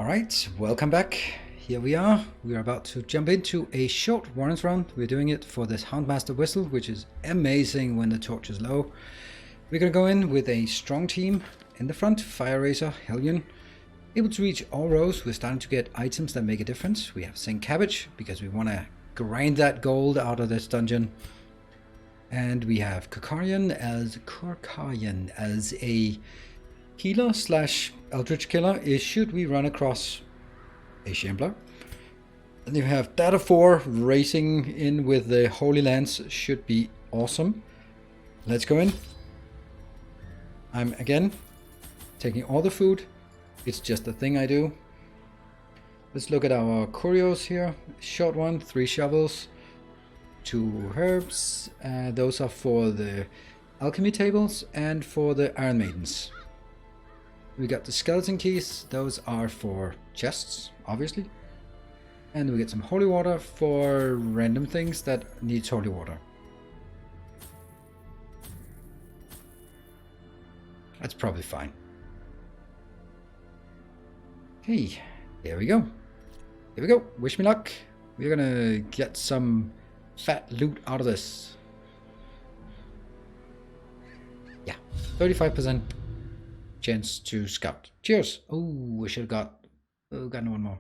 Alright, welcome back. Here we are. We are about to jump into a short warrants round. We're doing it for this Houndmaster whistle, which is amazing when the torch is low. We're going to go in with a strong team in the front. Fire Razor, Hellion. Able to reach all rows. We're starting to get items that make a difference. We have St. Cabbage because we want to grind that gold out of this dungeon. And we have Korkarian as a healer slash eldritch killer is should we run across a Shambler. Then you have Data 4 racing in with the Holy Lance, should be awesome. Let's go in. I'm again taking all the food. It's just a thing I do. Let's look at our curios here. Short one, 3 shovels, 2 herbs. Those are for the alchemy tables and for the Iron Maidens. We got the skeleton keys, those are for chests, obviously. And we get some holy water for random things that needs holy water. That's probably fine. Okay, here we go. Here we go, wish me luck. We're gonna get some fat loot out of this. Yeah, 35%. Chance to scout. Cheers. Oh, we should have gotten one more.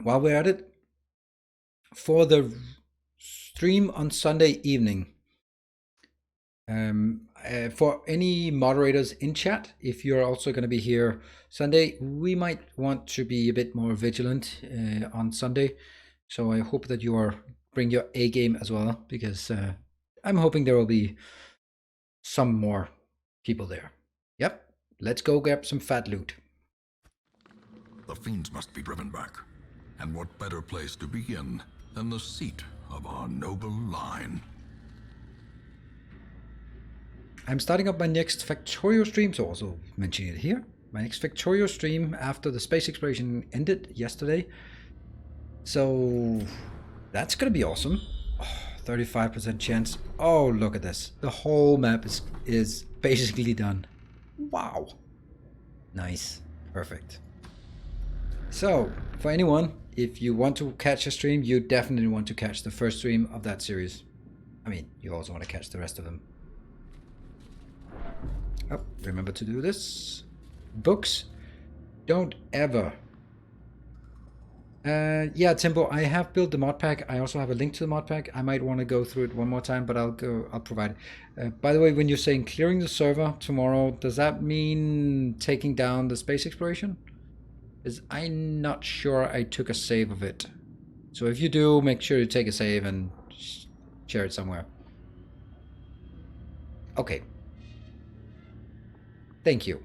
While we're at it, for the stream on Sunday evening, for any moderators in chat, if you're also going to be here Sunday, we might want to be a bit more vigilant on Sunday. So I hope that you bring your A game as well, because I'm hoping there will be some more people there. Yep, let's go grab some fat loot. The fiends must be driven back. And what better place to begin than the seat of our noble line? I'm starting up my next Factorio stream, so also mentioning it here. My next Factorio stream after the space exploration ended yesterday. So that's gonna be awesome. 35% chance. Oh, look at this. The whole map is basically done. Wow. Nice. Perfect. So, for anyone, if you want to catch a stream, you definitely want to catch the first stream of that series. I mean, you also want to catch the rest of them. Oh, remember to do this. Books. Don't ever. Yeah, Timbo, I have built the mod pack. I also have a link to the mod pack. I might want to go through it one more time, but I'll provide it. By the way, when you're saying clearing the server tomorrow, does that mean taking down the space exploration? Because I'm not sure I took a save of it. So if you do, make sure you take a save and share it somewhere. Okay. Thank you.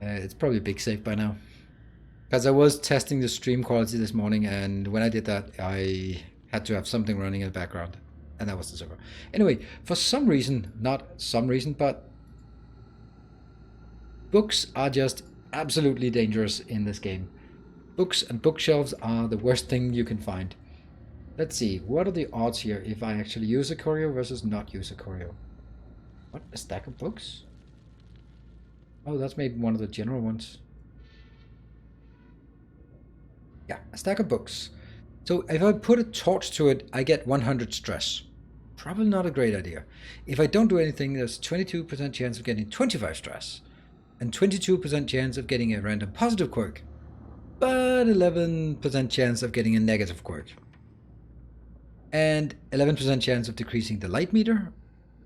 It's probably a big save by now. Because I was testing the stream quality this morning, and when I did that, I had to have something running in the background, and that was the server. Anyway, for some reason, not some reason, but books are just absolutely dangerous in this game. Books and bookshelves are the worst thing you can find. Let's see, what are the odds here if I actually use a curio versus not use a curio? What, a stack of books? Oh, that's maybe one of the general ones. Yeah, a stack of books. So if I put a torch to it, I get 100 stress. Probably not a great idea. If I don't do anything, there's 22% chance of getting 25 stress. And 22% chance of getting a random positive quirk. But 11% chance of getting a negative quirk. And 11% chance of decreasing the light meter.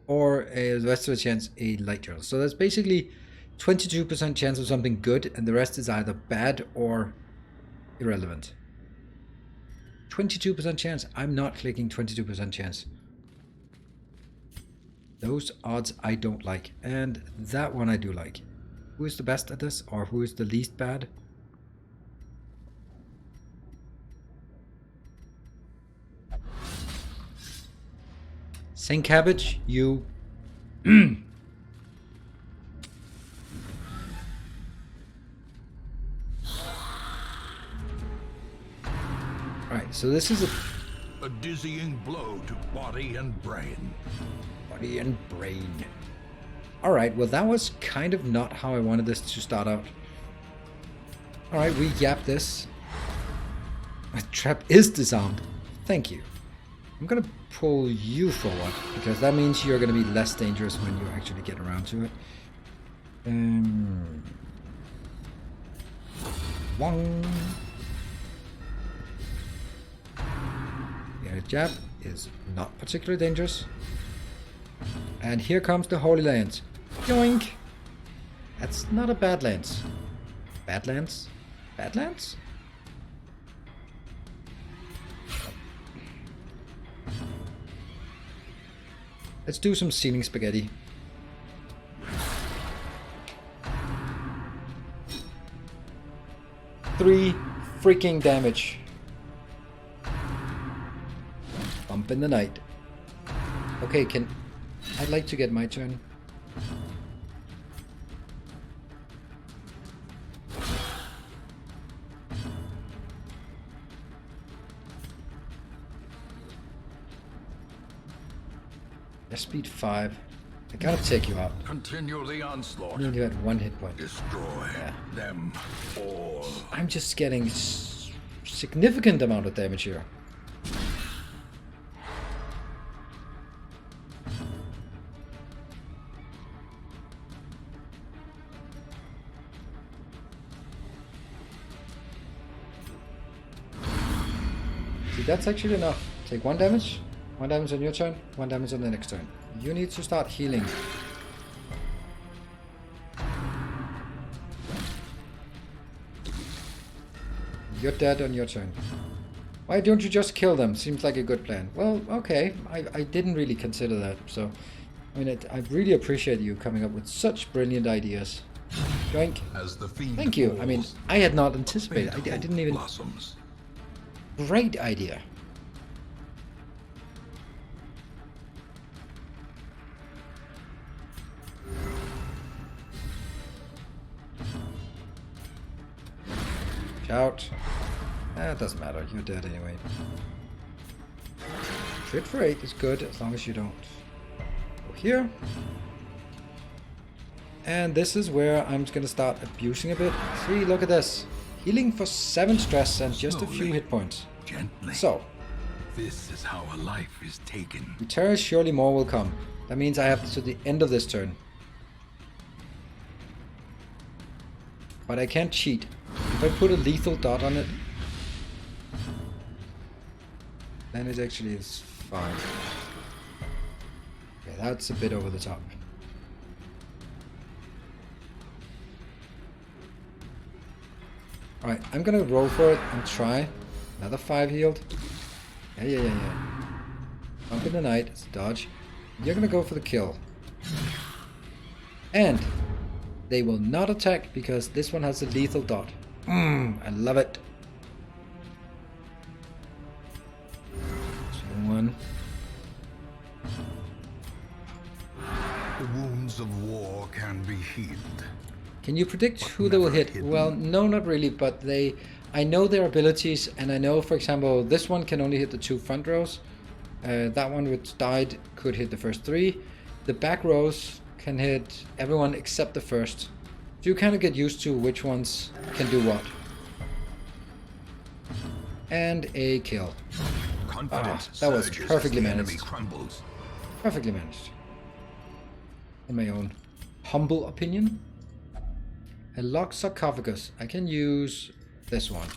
Or the rest of the chance a light journal. So that's basically 22% chance of something good, and the rest is either bad or irrelevant. 22% chance. I'm not clicking 22% chance. Those odds I don't like. And that one I do like. Who is the best at this? Or who is the least bad? St. Cabbage, you... Alright, so this is A dizzying blow to body and brain. Body and brain. Alright, well that was kind of not how I wanted this to start out. Alright, we yap this. My trap is disarmed. Thank you. I'm gonna pull you forward, because that means you're gonna be less dangerous when you actually get around to it. One. Yeah, jab is not particularly dangerous. And here comes the Holy Lance. Yoink! That's not a bad lance. Bad lance? Bad lance? Let's do some ceiling spaghetti. Three freaking damage. Bump in the night. Okay, I'd like to get my turn. Speed 5. I gotta take you out. Continue the onslaught. You only had 1 hit point. Destroy them all. I'm just getting significant amount of damage here. See, that's actually enough. Take 1 damage. 1 damage on your turn, 1 damage on the next turn. You need to start healing. You're dead on your turn. Why don't you just kill them? Seems like a good plan. Well, okay. I didn't really consider that. So, I mean, I really appreciate you coming up with such brilliant ideas. Yoink. As the fiend Thank you. falls, I mean, I had not anticipated. I didn't even... blossoms. Great idea. Shout. It doesn't matter. You're dead anyway. Crit for 8 is good as long as you don't go here. And this is where I'm going to start abusing a bit. See, look at this. Healing for 7 stress and just a few hit points. Gently. So, this is how a life is taken. Terror, surely more will come. That means I have to the end of this turn. But I can't cheat. If I put a lethal dot on it, then it actually is fine. Okay, that's a bit over the top. Alright, I'm gonna roll for it and try. Another 5 healed. Yeah. Bump in the night, it's a dodge. You're gonna go for the kill. And they will not attack because this one has a lethal dot. I love it. 1. The wounds of war can be healed. Can you predict who they will hit? Well, no, not really, but I know their abilities, and I know, for example, this one can only hit the 2 front rows. That one which died could hit the first 3. The back rows can hit everyone except the first. So you kind of get used to which ones can do what. And a kill. That was perfectly managed. Perfectly managed. In my own humble opinion. A locked sarcophagus. I can use this one.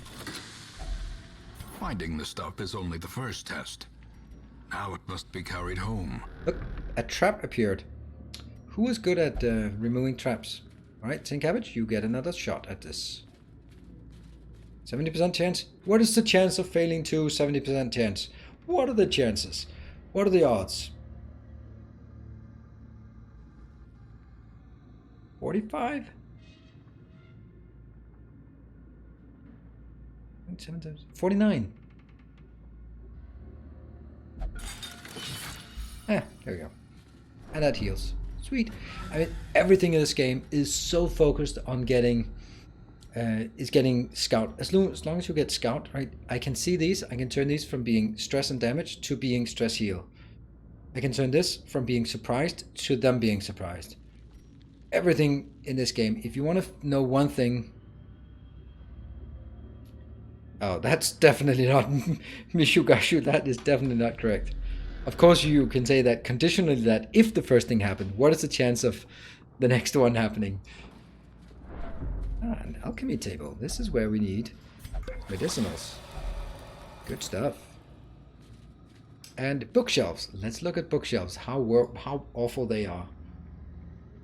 Finding the stuff is only the first test. Now it must be carried home. Look, a trap appeared. Who is good at removing traps? Alright, Tin Cabbage, you get another shot at this. 70% chance? What is the chance of failing to 70% chance? What are the chances? What are the odds? 45? 49. There we go. And that heals. Sweet. I mean, everything in this game is so focused on getting scout. As long as you get scout, right? I can see these. I can turn these from being stress and damage to being stress heal. I can turn this from being surprised to them being surprised. everything in this game. If you want to know one thing... Oh, that's definitely not Mishugashu. That is definitely not correct. Of course, you can say that conditionally, that if the first thing happened, what is the chance of the next one happening? Ah, an alchemy table. This is where we need medicinals. Good stuff. And bookshelves. Let's look at bookshelves. How awful they are.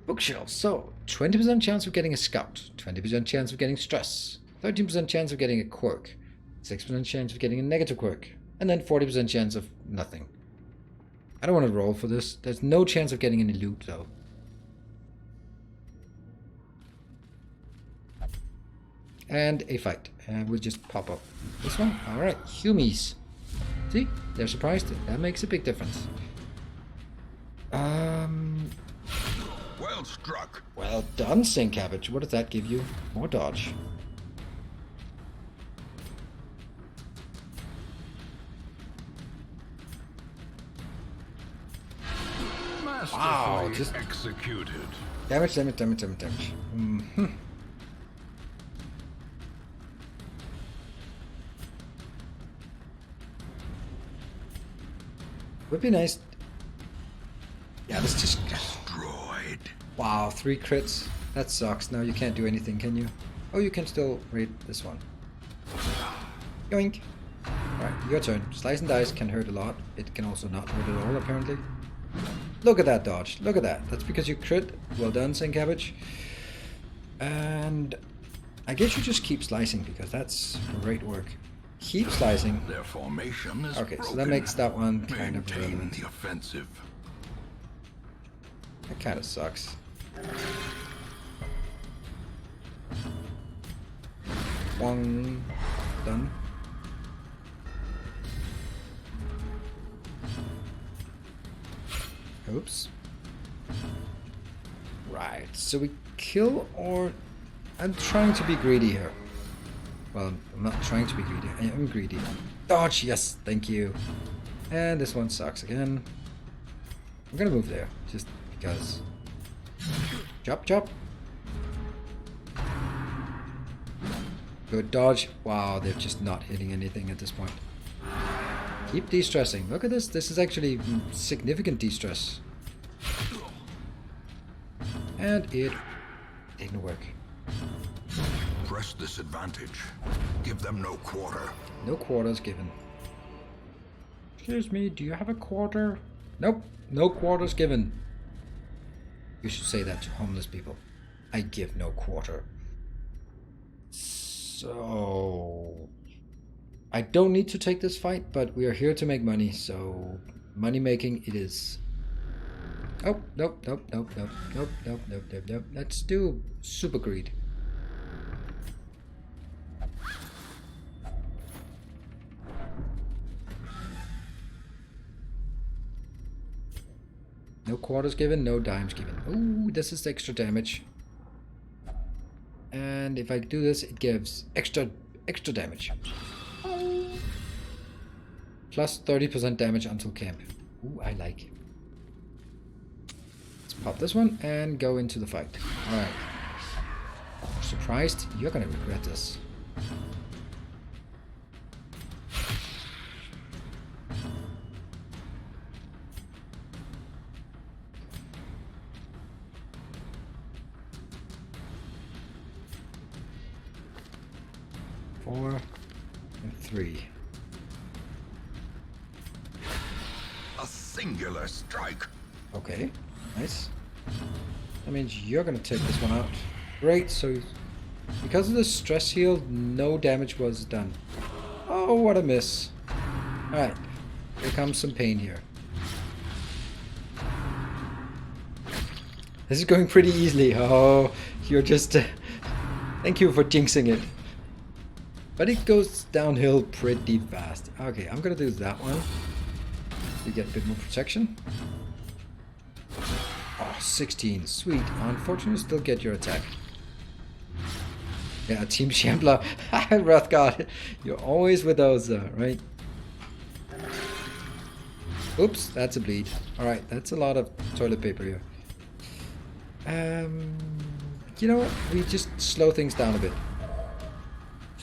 Bookshelves. So, 20% chance of getting a scout. 20% chance of getting stress. 13% chance of getting a quirk. 6% chance of getting a negative quirk. And then 40% chance of nothing. I don't want to roll for this. There's no chance of getting any loot, though. And a fight. And we'll just pop up this one. Alright, Humies. See? They're surprised. That makes a big difference. Well struck. Well done, Sink Cabbage. What does that give you? More dodge. Wow, just executed. Damage. Would be nice. Yeah, let's just... Destroyed. Wow, 3 crits. That sucks. Now you can't do anything, can you? Oh, you can still raid this one. Yoink. Alright, your turn. Slice and dice can hurt a lot. It can also not hurt at all, apparently. Look at that dodge. Look at that. That's because you crit. Well done, Sink Cabbage. And I guess you just keep slicing, because that's great work. Keep slicing. Their formation is okay, broken. so that makes that one kind of Maintain relevant. the offensive. That kind of sucks. One done. Oops. Right, so we kill, or... I'm trying to be greedy here. Well, I'm not trying to be greedy. I am greedy. Dodge, yes, thank you. And this one sucks again. I'm gonna move there, just because. Chop, chop. Good dodge. Wow, they're just not hitting anything at this point. Keep de-stressing. Look at this. This is actually significant de-stress. And it didn't work. Press this advantage. Give them no quarter. No quarters given. Excuse me, do you have a quarter? Nope, no quarters given. You should say that to homeless people. I give no quarter. So... I don't need to take this fight, but we are here to make money, so... Money making it is. Oh, nope. Let's do super greed. No quarters given, no dimes given. Ooh, this is extra damage. And if I do this, it gives extra damage. Plus 30% damage until camp. Ooh, I like. Let's pop this one and go into the fight. Alright. Surprised? You're gonna regret this. Four and 3. A singular strike. Okay, nice. That means you're gonna take this one out. Great, so because of the stress heal, no damage was done. Oh, what a miss. Alright, here comes some pain here. This is going pretty easily. Oh, you're just... thank you for jinxing it. But it goes downhill pretty fast. Okay, I'm gonna do that one. You get a bit more protection. Oh, 16. Sweet. Unfortunately, still get your attack. Yeah, Team Shambler. Wrath God. You're always with those, right? Oops, that's a bleed. Alright, that's a lot of toilet paper here. You know what? We just slow things down a bit.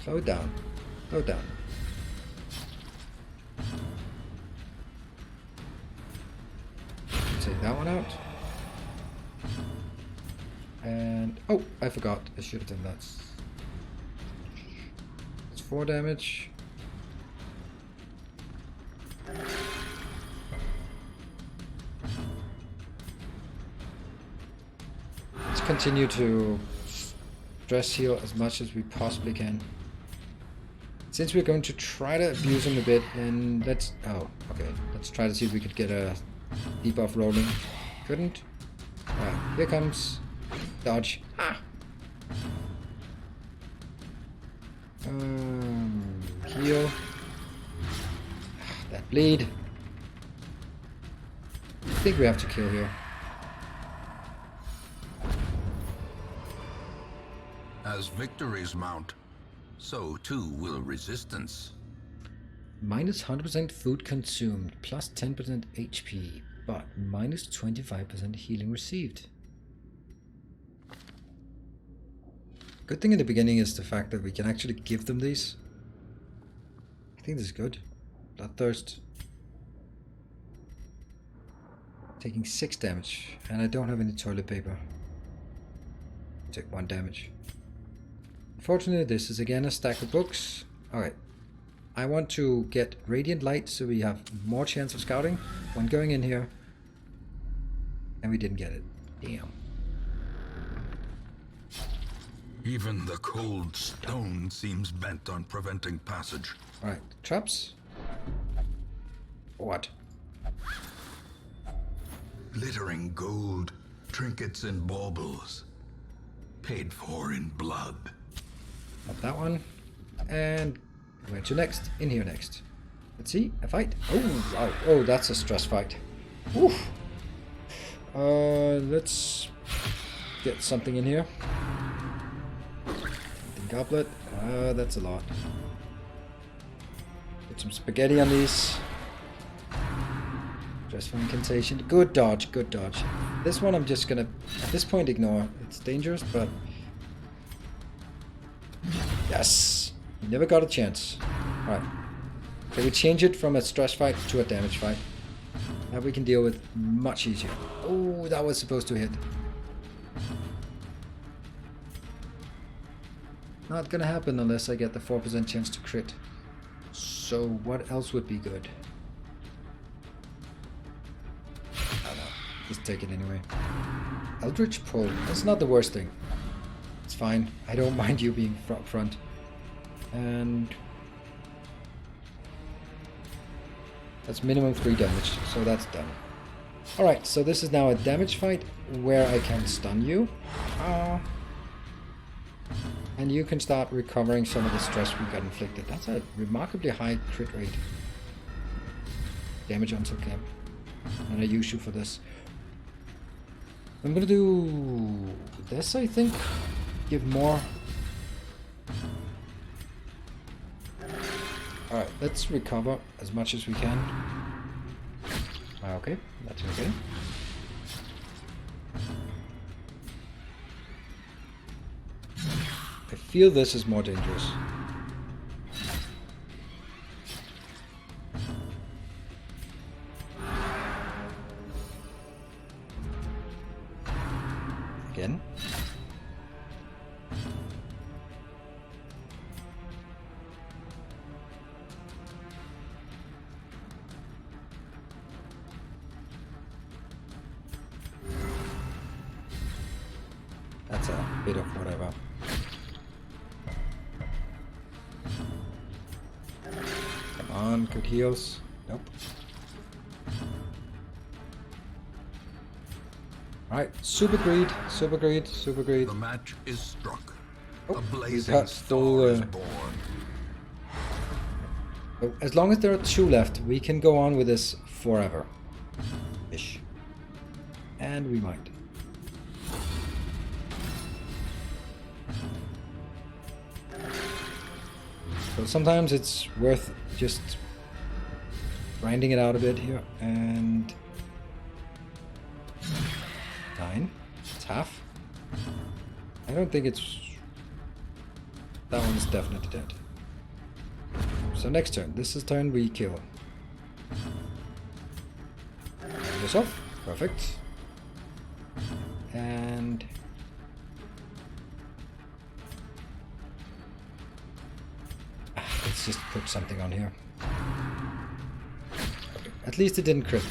Slow it down. Slow it down. Take that one out. And oh, I forgot. I should have done that. It's 4 damage. Let's continue to stress heal as much as we possibly can. Since we're going to try to abuse him a bit, then let's... Oh, okay. Let's try to see if we could get a debuff rolling. Couldn't. Alright, here comes... Dodge. Ah! Heal. That bleed. I think we have to kill here. As victories mount, so too will resistance. Minus 100% food consumed, plus 10% HP, but minus 25% healing received. Good thing in the beginning is the fact that we can actually give them these. I think this is good. Bloodthirst. Taking 6 damage, and I don't have any toilet paper. Take 1 damage. Unfortunately, this is again a stack of books. Alright. I want to get Radiant Light so we have more chance of scouting when going in here. And we didn't get it. Damn. Even the cold stone seems bent on preventing passage. Alright, traps. What? Glittering gold, trinkets and baubles. Paid for in blood. Not that one. And where to next? In here next. Let's see, a fight. Oh, wow. Oh, that's a stress fight. Oof. Let's get something in here. Goblet. That's a lot. Put some spaghetti on these. Just for incantation. Good dodge, good dodge. This one I'm just gonna, at this point, ignore. It's dangerous, but... Yes! You never got a chance. Alright. So we change it from a stress fight to a damage fight. That we can deal with much easier. Oh, that was supposed to hit. Not gonna happen unless I get the 4% chance to crit. So what else would be good? Oh no, just take it anyway. Eldritch Pull, that's not the worst thing. It's fine, I don't mind you being front. And... that's minimum 3 damage, so that's done. Alright, so this is now a damage fight where I can stun you. And you can start recovering some of the stress we got inflicted. That's a remarkably high crit rate. Damage until camp. And I use you for this. I'm gonna do this, I think. Give more. Alright, let's recover as much as we can. Okay, that's okay. I feel this is more dangerous. Again. That's a bit of whatever. Come on, good heals. Nope. Alright, super greed, super greed, super greed. The match is struck. Oh, a we blazing got star is still, born. So as long as there are 2 left, we can go on with this forever. Ish. And we might. So sometimes it's worth just grinding it out a bit here. And 9. It's half. I don't think it's... That one's definitely dead. So next turn. This is turn we kill. This off. Perfect. And... let's just put something on here. Okay. At least it didn't crit.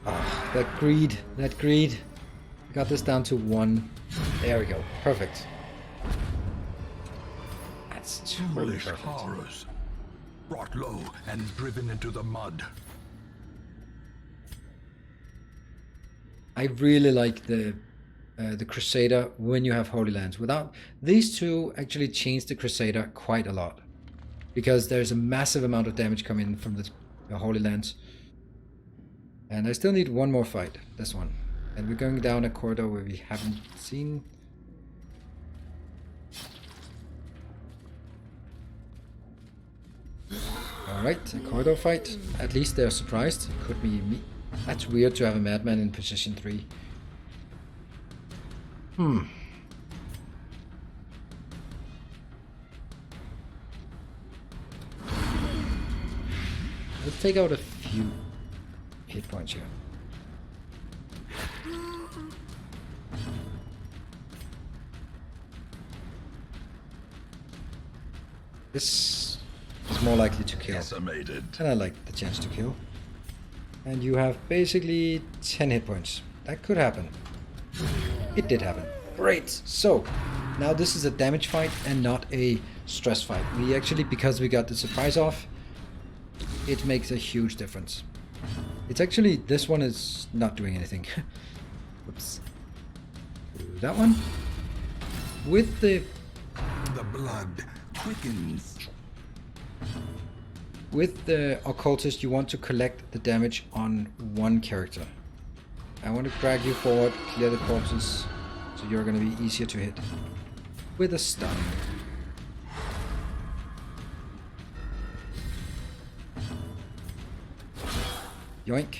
Ah, that greed. That greed. Got this down to 1. There we go. Perfect. That's totally Foolish perfect. horrors, brought low and driven into the mud. I really like the Crusader when you have Holy Lands. Without these two, actually change the Crusader quite a lot, because there's a massive amount of damage coming from the Holy Lands. And I still need one more fight. This one, and we're going down a corridor where we haven't seen. All right, a corridor fight. At least they're surprised. Could be me. That's weird to have a madman in position 3. Let's take out a few hit points here. This is more likely to kill. Decimated. And I like the chance to kill. And you have basically 10 hit points. That could happen. It did happen. Great. So, now this is a damage fight and not a stress fight. We actually, because we got the surprise off, it makes a huge difference. It's actually, this one is not doing anything. Whoops. That one. With the blood quickens. With the occultist, you want to collect the damage on one character. I want to drag you forward, clear the corpses, so you're going to be easier to hit. With a stun. Yoink.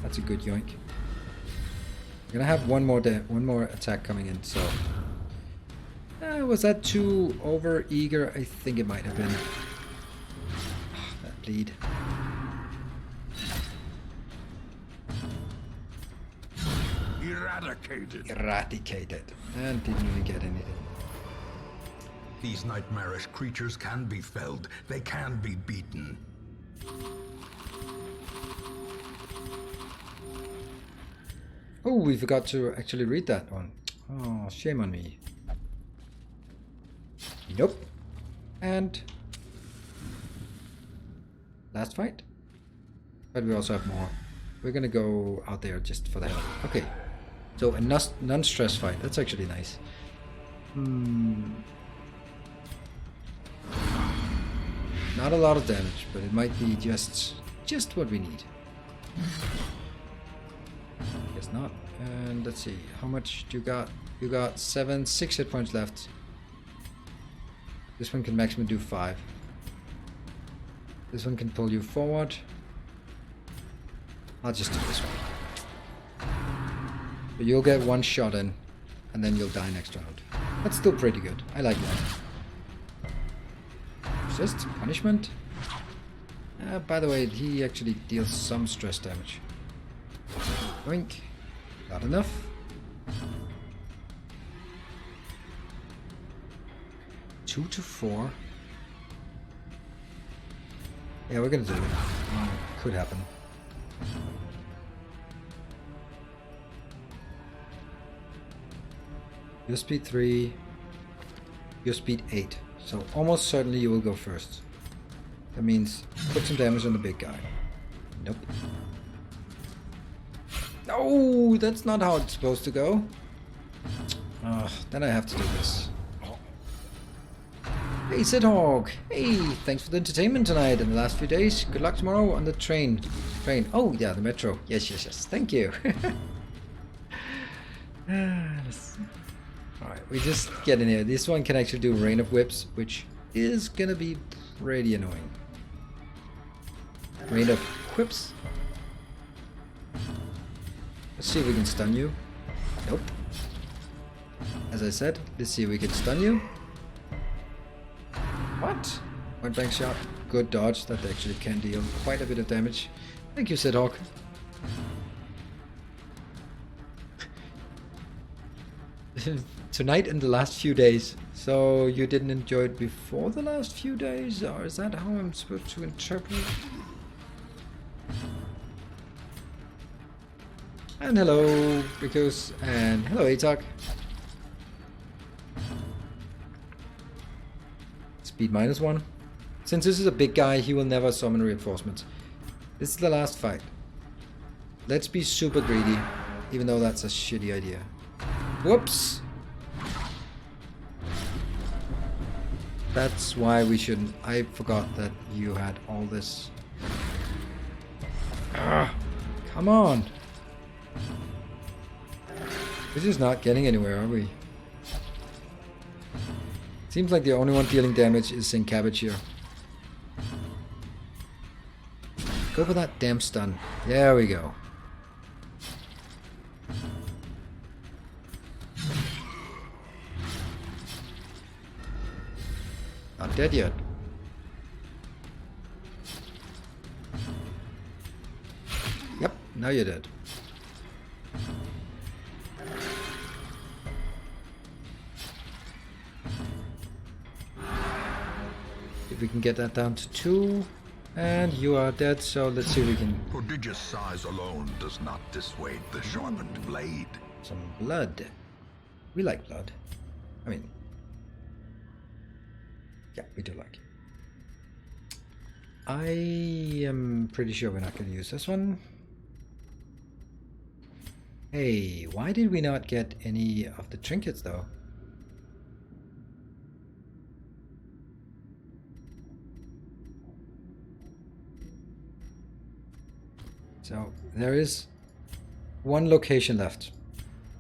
That's a good yoink. I'm going to have one more attack coming in, so... was that too over eager? I think it might have been. That bleed. Eradicated. And didn't really get anything. These nightmarish creatures can be felled. They can be beaten. Oh, we forgot to actually read that one. Oh, shame on me. Nope. And last fight. But we also have more. We're gonna go out there just for the hell. Okay. So a non-stress fight. That's actually nice. Not a lot of damage, but it might be just what we need. Guess not. And let's see. How much do you got? You got 6 hit points left. This one can maximum do 5. This one can pull you forward. I'll just do this one. But you'll get one shot in, and then you'll die next round. That's still pretty good. I like that. Resist, punishment. By the way, he actually deals some stress damage. Boink. Not enough. Two to 4. Yeah, we're gonna do it. Could happen. Your speed 3. Your speed 8. So almost certainly you will go first. That means put some damage on the big guy. Nope. No, that's not how it's supposed to go. Then I have to do this. Hey, Sidhog! Hey, thanks for the entertainment tonight and the last few days. Good luck tomorrow on the train. Oh, yeah, the metro. Yes. Thank you. Alright, we just get in here. This one can actually do Rain of Whips, which is gonna be pretty annoying. Rain of Quips. Let's see if we can stun you. Nope. As I said, let's see if we can stun you. What? Point blank shot. Good dodge. That actually can deal quite a bit of damage. Thank you, Sid Hawk. Tonight and the last few days. So you didn't enjoy it before the last few days? Or is that how I'm supposed to interpret it? And hello, Ricos, and hello, Atok. Speed -1. Since this is a big guy, he will never summon reinforcements. This is the last fight. Let's be super greedy, even though that's a shitty idea. Whoops! That's why we shouldn't. I forgot that you had all this. Ah, come on! We're just not getting anywhere, are we? Seems like the only one dealing damage is Sink Cabbage here. Go for that damn stun. There we go. Not dead yet. Yep, now you're dead. If we can get that down to 2, and you are dead, so let's see if we can... Prodigious size alone does not dissuade the sharpened blade. Some blood. We like blood. I mean... yeah, we do like it. I am pretty sure we're not going to use this one. Hey, why did we not get any of the trinkets though? So there is one location left,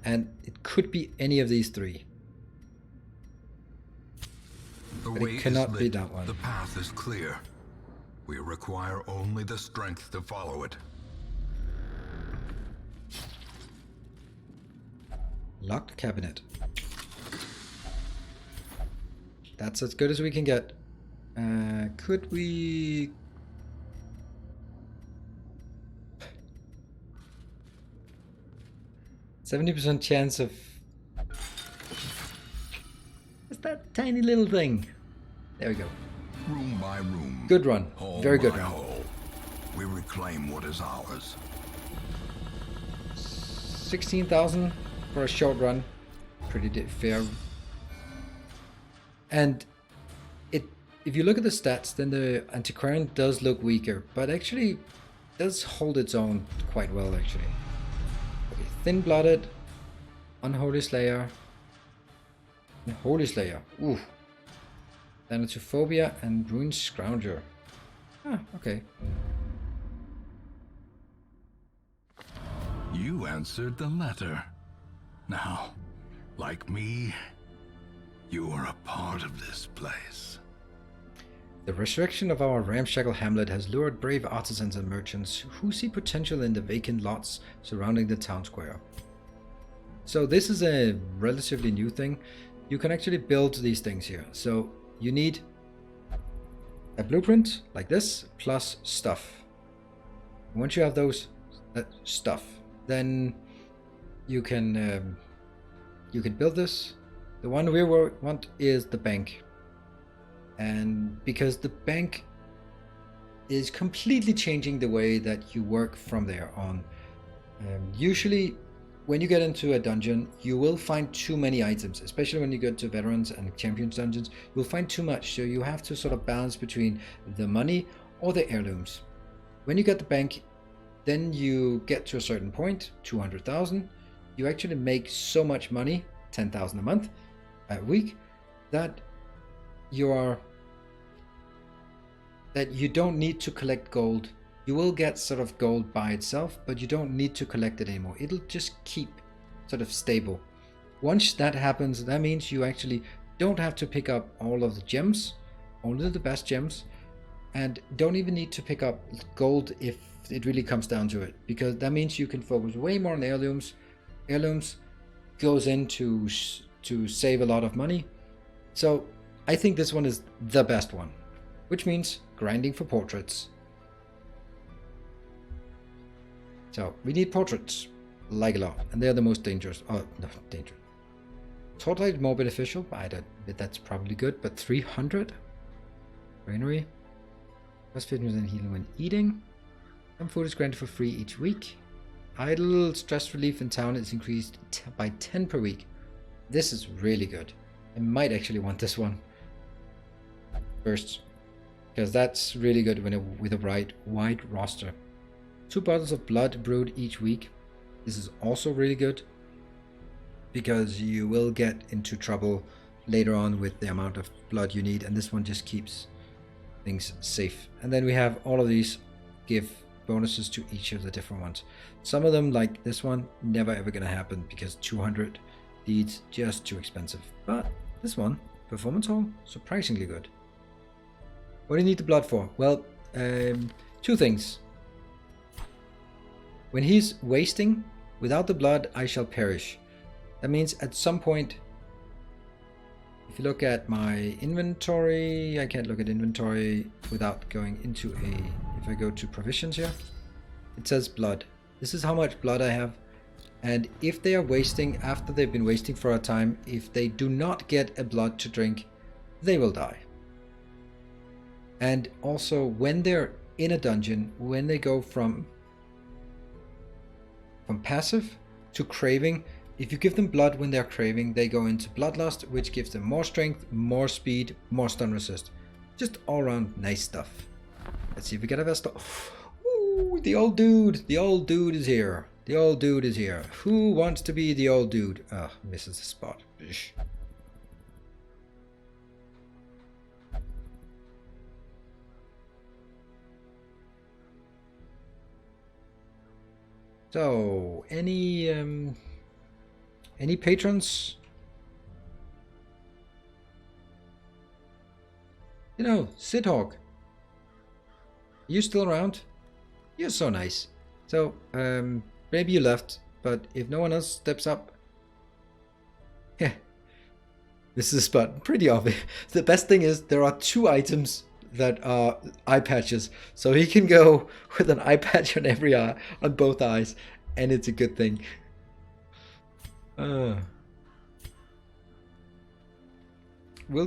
and it could be any of these 3. But it cannot be that one. The path is clear. We require only the strength to follow it. Locked cabinet. That's as good as we can get. Could we... 70% chance of... It's that tiny little thing. There we go. Room by room. Good run. Hole Very good by run. hole, we reclaim what is ours. 16,000 for a short run. Pretty fair. And if you look at the stats, then the Antiquarian does look weaker, but actually does hold its own quite well, actually. Okay, Thin-Blooded, Unholy Slayer, and Holy Slayer. Ooh. Thanatophobia and Ruined Scrounger. Ah, okay. You answered the letter. Now, like me, you are a part of this place. The resurrection of our ramshackle hamlet has lured brave artisans and merchants who see potential in the vacant lots surrounding the town square. So this is a relatively new thing. You can actually build these things here. So you need a blueprint like this plus stuff. Once you have those stuff, then you can build this. The one we want is the bank. And because the bank is completely changing the way that you work from there on. Usually when you get into a dungeon, you will find too many items, especially when you go to veterans and champions dungeons. You'll find too much, so you have to sort of balance between the money or the heirlooms. When you get the bank, then you get to a certain point, 200,000. You actually make so much money, 10,000 a month, a week, that you don't need to collect gold. You will get sort of gold by itself, but you don't need to collect it anymore. It'll just keep sort of stable. Once that happens, that means you actually don't have to pick up all of the gems, only the best gems, And don't even need to pick up gold if it really comes down to it, because that means you can focus way more on heirlooms. Heirlooms goes in to save a lot of money. So I think this one is the best one, which means grinding for portraits. So we need portraits like a lot, and they're the most dangerous. Oh, no, dangerous. Torchlight is more beneficial, but I don't. That's probably good. But 300 granary. Plus 50% healing when eating. Some food is granted for free each week. Idle stress relief in town is increased by 10 per week. This is really good. I might actually want this one first, because that's really good with a wide roster. 2 bottles of blood brewed each week. This is also really good, because you will get into trouble later on with the amount of blood you need, and this one just keeps things safe. And then we have all of these give bonuses to each of the different ones. Some of them, like this one, never ever gonna happen because 200 deeds just too expensive. But this one, performance hall, surprisingly good. What do you need the blood for? Well, 2 things. When he's wasting, without the blood I shall perish. That means at some point, if you look at my inventory, I can't look at inventory without going into if I go to provisions here, it says blood. This is how much blood I have. And if they are wasting, after they've been wasting for a time, if they do not get a blood to drink, they will die. And also when they're in a dungeon, when they go from passive to craving, if you give them blood when they're craving, they go into bloodlust, which gives them more strength, more speed, more stun resist. Just all around nice stuff. Let's see if we get a Vesta. Ooh, the old dude. The old dude is here. The old dude is here. Who wants to be the old dude? Ah, misses the spot. Bish. So, any patrons? You know, Sidhawk. You still around? You're so nice. So, maybe you left, but if no one else steps up, yeah, this is a spot. Pretty obvious. The best thing is there are 2 items that are eye patches, so he can go with an eye patch on every eye, on both eyes, and it's a good thing. We'll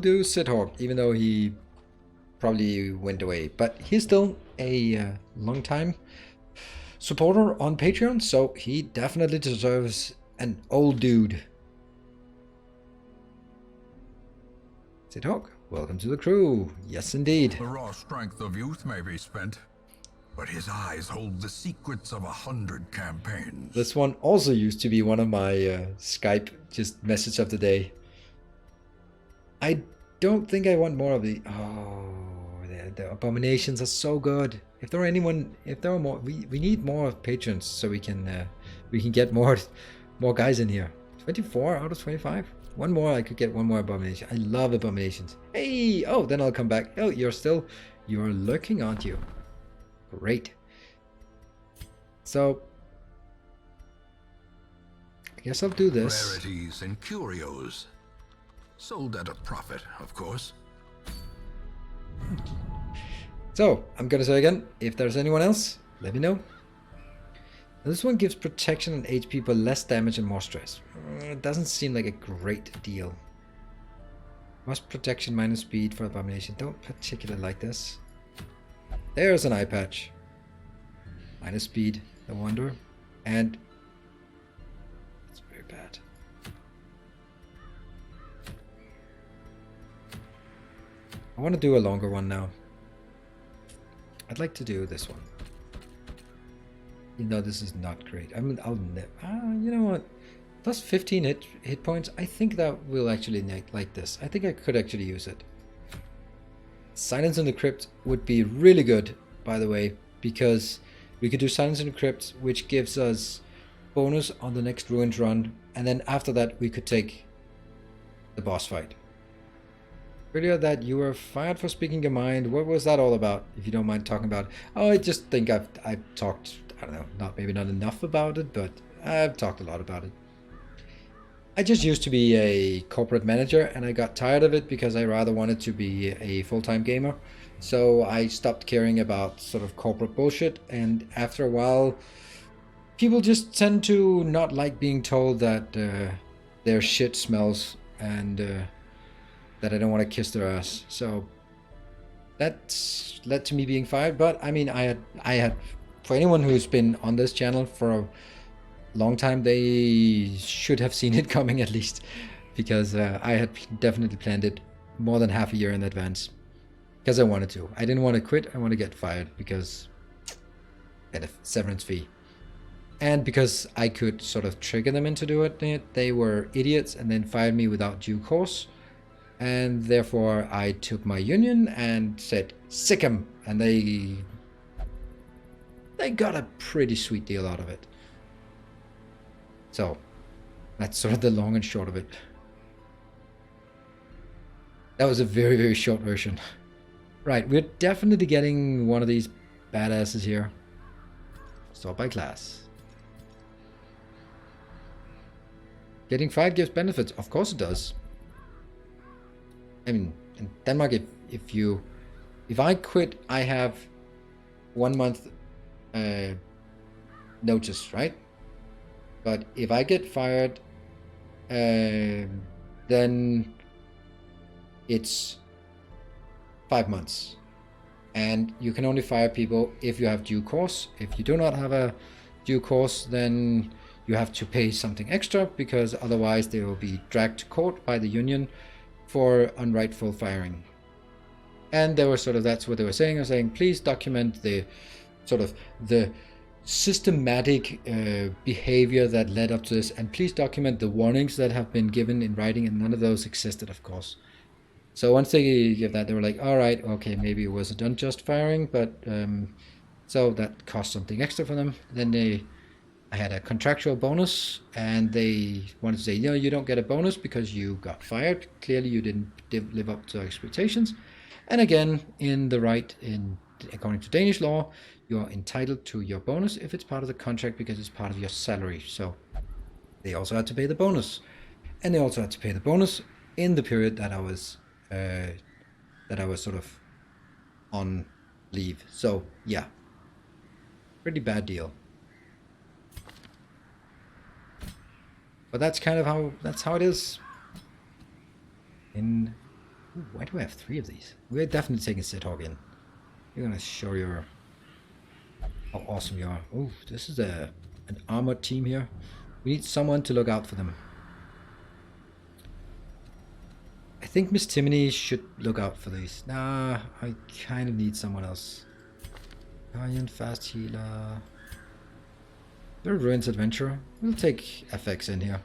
do Sidhawk, even though he probably went away, but he's still a long time supporter on Patreon, so he definitely deserves an old dude. Sidhawk, welcome to the crew. Yes, indeed. The raw strength of youth may be spent, but his eyes hold the secrets of 100 campaigns. This one also used to be one of my Skype just message of the day. I don't think I want more of the... Oh, the abominations are so good. If there are more, we need more patrons so we can get more guys in here. 24 out of 25. One more, I could get one more abomination. I love abominations. Hey, oh, then I'll come back. Oh, you're lurking, aren't you? Great. So, I guess I'll do this. Rarities and curios. Sold at a profit, of course. So, I'm gonna say again, if there's anyone else, let me know. This one gives protection and HP but less damage and more stress. It doesn't seem like a great deal. Must protection minus speed for abomination. Don't particularly like this. There's an eye patch. Minus speed, no wonder. And it's very bad. I want to do a longer one now. I'd like to do this one. You know, this is not great. I mean, you know what? Plus 15 hit points. I think that will actually like this. I think I could actually use it. Silence in the Crypt would be really good, by the way, because we could do Silence in the Crypt, which gives us bonus on the next Ruined run, and then after that we could take the boss fight. earlier that you were fired for speaking your mind. What was that all about, if you don't mind talking about it? Oh, I just think I've talked, I don't know, maybe not enough about it, but I've talked a lot about it. I just used to be a corporate manager, and I got tired of it because I rather wanted to be a full-time gamer. So I stopped caring about sort of corporate bullshit, and after a while, people just tend to not like being told that their shit smells, and that I don't want to kiss their ass. So that's led to me being fired. But I mean, I had, for anyone who's been on this channel for a long time, they should have seen it coming at least, because I had definitely planned it more than half a year in advance, because I wanted to. I didn't want to quit. I want to get fired because I had a severance fee. And because I could sort of trigger them into doing it, they were idiots and then fired me without due cause. And therefore I took my union and said, sick 'em. And they got a pretty sweet deal out of it. So that's sort of the long and short of it. That was a very, very short version. Right, we're definitely getting one of these badasses here. Sort by class. Getting fired gives benefits. Of course it does. I mean, in Denmark, if I quit, I have 1 month notice, right? But if I get fired, then it's 5 months. And you can only fire people if you have due course. If you do not have a due course, then you have to pay something extra, because otherwise they will be dragged to court by the union for unrightful firing. And they were sort of, that's what they were saying. I was saying, please document the sort of the systematic behavior that led up to this, and please document the warnings that have been given in writing, and none of those existed, of course. So once they give that, they were like, all right, okay, maybe it was an unjust firing, but so that cost something extra for them. Then I had a contractual bonus, and they wanted to say, you know, you don't get a bonus because you got fired. Clearly you didn't live up to expectations. And again, according to Danish law, you're entitled to your bonus if it's part of the contract, because it's part of your salary. So they also had to pay the bonus. And they also had to pay the bonus in the period that I was sort of on leave. So yeah, pretty bad deal. But that's kind of how it is. Why do I have 3 of these? We're definitely taking Sithawk in. You're gonna show how awesome you are. Oh, this is an armored team here. We need someone to look out for them. I think Miss Timony should look out for these. Nah, I kind of need someone else. Guardian, fast healer. They're a Ruins adventurer. We'll take FX in here.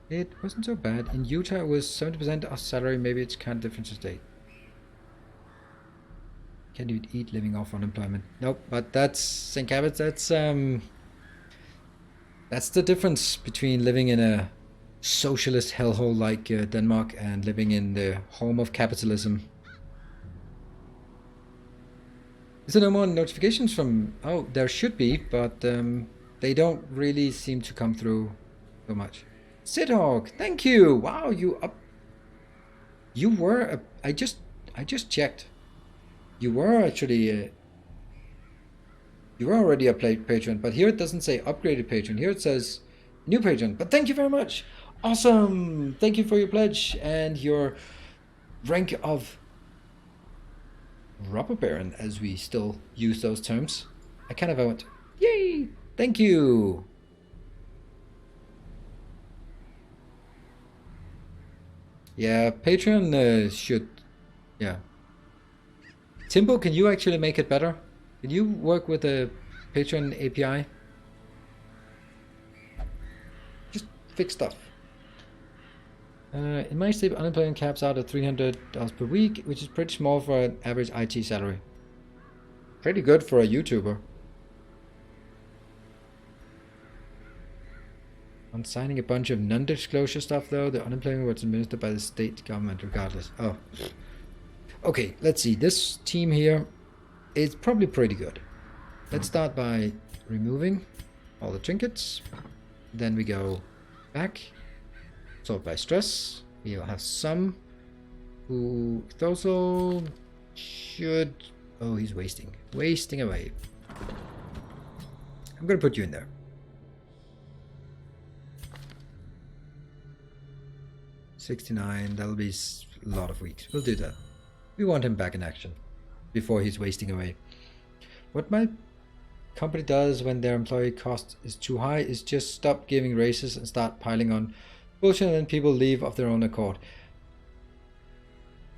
It wasn't so bad. In Utah it was 70% of salary. Maybe it's kind of different to state. Can you eat living off unemployment? Nope, but that's St. Cabot. That's the difference between living in a socialist hellhole like Denmark and living in the home of capitalism. Is there no more notifications from... Oh, there should be, but they don't really seem to come through so much. Sithawk, thank you! Wow, you were... I just checked. You were actually... you were already a patron, but here it doesn't say upgraded patron. Here it says new patron. But thank you very much! Awesome! Thank you for your pledge and your rank of... Robber Baron, as we still use those terms. I kind of went, yay! Thank you! Yeah, Patreon should... Yeah. Timbo, can you actually make it better? Can you work with the Patreon API? Just fix stuff. In my state, unemployment caps out at $300 per week, which is pretty small for an average IT salary. Pretty good for a YouTuber. On signing a bunch of non-disclosure stuff, though, the unemployment was administered by the state government regardless. Oh. Okay, let's see. This team here is probably pretty good. Let's start by removing all the trinkets. Then we go back. Sort by stress. We'll have some who also should... Oh, he's wasting. Wasting away. I'm going to put you in there. $69, that'll be a lot of weeks. We'll do that. We want him back in action before he's wasting away. What my company does when their employee cost is too high is just stop giving raises and start piling on bullshit, and then people leave of their own accord.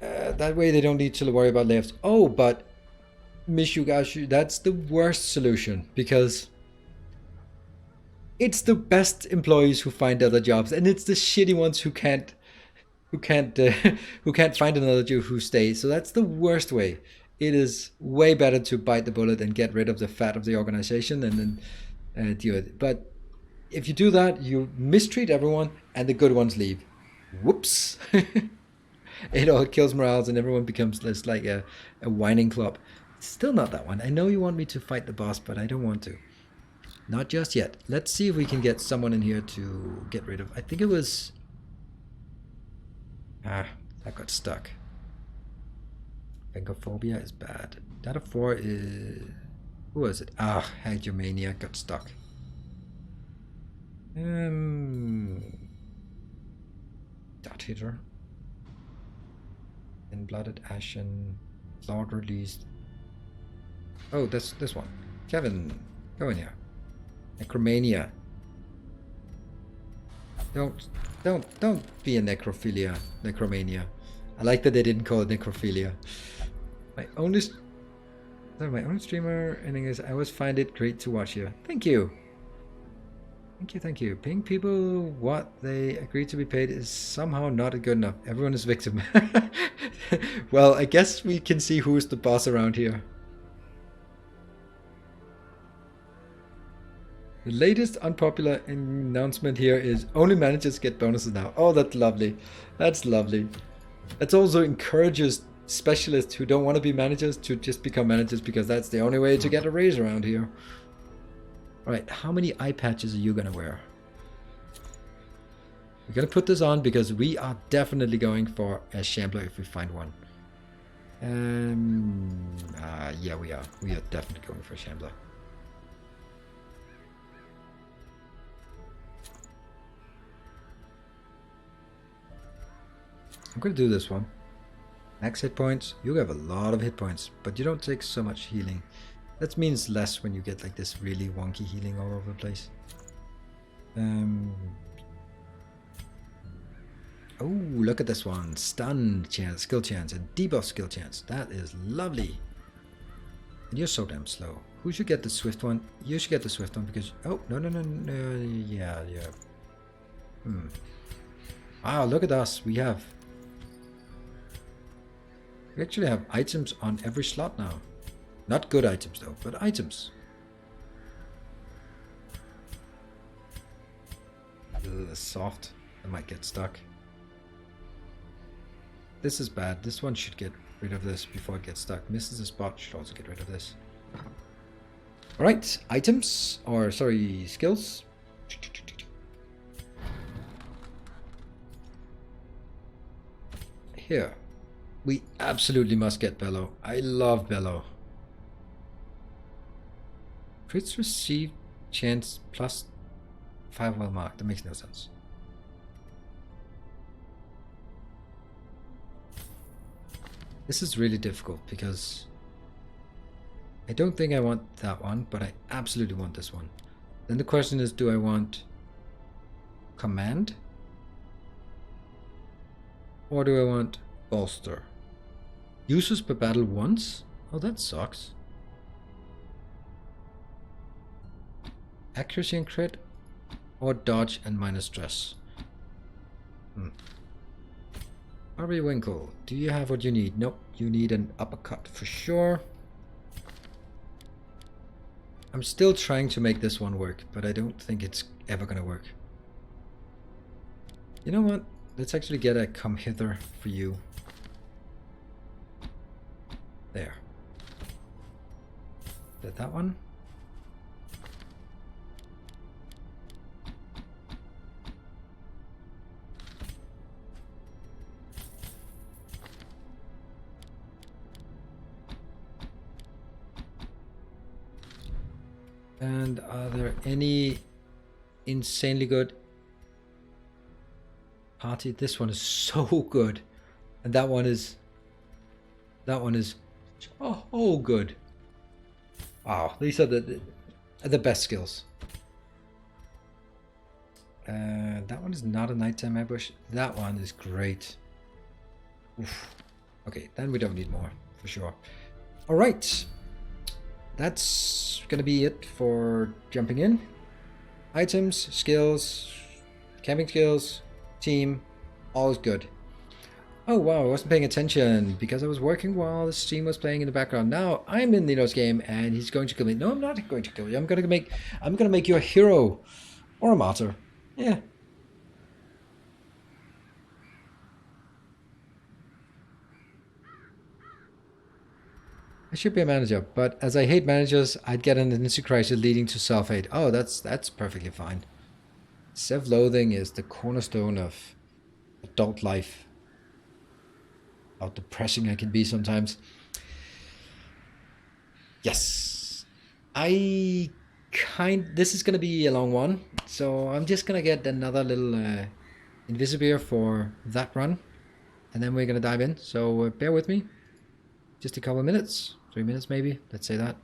That way they don't need to worry about layoffs. Oh, but Mishugashu, that's the worst solution, because it's the best employees who find other jobs, and it's the shitty ones who can't find another job who stay. So that's the worst way. It is way better to bite the bullet and get rid of the fat of the organization and then deal with it. But if you do that, you mistreat everyone and the good ones leave. Whoops. It kills morale and everyone becomes less like a whining club. It's still not that one. I know you want me to fight the boss, but I don't want to. Not just yet. Let's see if we can get someone in here to get rid of. I think it was... that got stuck. Bengophobia is bad. Data 4 is... Who was it? Hagiomania got stuck. Dot hitter. Blooded Ashen. Lord released. Oh, this one. Kevin, go in here. Necromania. Don't be a necromania. I like that they didn't call it necrophilia. My only streamer ending is I always find it great to watch you. Thank you. Thank you. Paying people what they agree to be paid is somehow not good enough. Everyone is victim. Well, I guess we can see who's the boss around here. The latest unpopular announcement here is only managers get bonuses now. Oh, that's lovely. That's lovely. That also encourages specialists who don't want to be managers to just become managers, because that's the only way to get a raise around here. Alright, how many eye patches are you going to wear? We're going to put this on because we are definitely going for a Shambler if we find one. Yeah, we are. We are definitely going for a Shambler. I'm going to do this one. Max hit points. You have a lot of hit points, but you don't take so much healing. That means less when you get like this really wonky healing all over the place. Oh, look at this one. Stun chance, skill chance, and debuff skill chance. That is lovely. And you're so damn slow. Who should get the swift one? You should get the swift one because... Oh, no. Yeah. Wow, look at us. We actually have items on every slot now. Not good items though, but items. Ugh, soft. I might get stuck. This is bad. This one should get rid of this before it gets stuck. Misses a spot, should also get rid of this. Alright, items, or sorry, skills. Here. We absolutely must get Bellow. I love Bellow. Crits received chance plus 5 well marked. That makes no sense. This is really difficult because I don't think I want that one, but I absolutely want this one. Then the question is, do I want command? Or do I want bolster? Uses per battle once? Oh, that sucks. Accuracy and crit, or dodge and minus stress. Harvey Winkle, do you have what you need? Nope, you need an uppercut for sure. I'm still trying to make this one work, but I don't think it's ever gonna work. You know what? Let's actually get a come hither for you. There. Did that one? And are there any insanely good party? This one is so good, and that one is oh good. Wow, these are the best skills. That one is not a nighttime ambush. That one is great. Oof. Okay, then we don't need more for sure. All right, that's gonna be it for jumping in. Items, skills, camping skills, team, all is good. Oh wow, I wasn't paying attention because I was working while the stream was playing in the background. Now I'm in Nilaus' game and he's going to kill me. No, I'm not going to kill you. I'm gonna make you a hero or a martyr. Yeah. I should be a manager, but as I hate managers, I'd get an identity crisis leading to self-hate. Oh, that's perfectly fine. Self-loathing is the cornerstone of adult life. How depressing I can be sometimes. Yes. This is gonna be a long one, so I'm just gonna get another little Invisibeer for that run, and then we're gonna dive in. So bear with me. Just a couple of minutes, 3 minutes maybe, let's say that.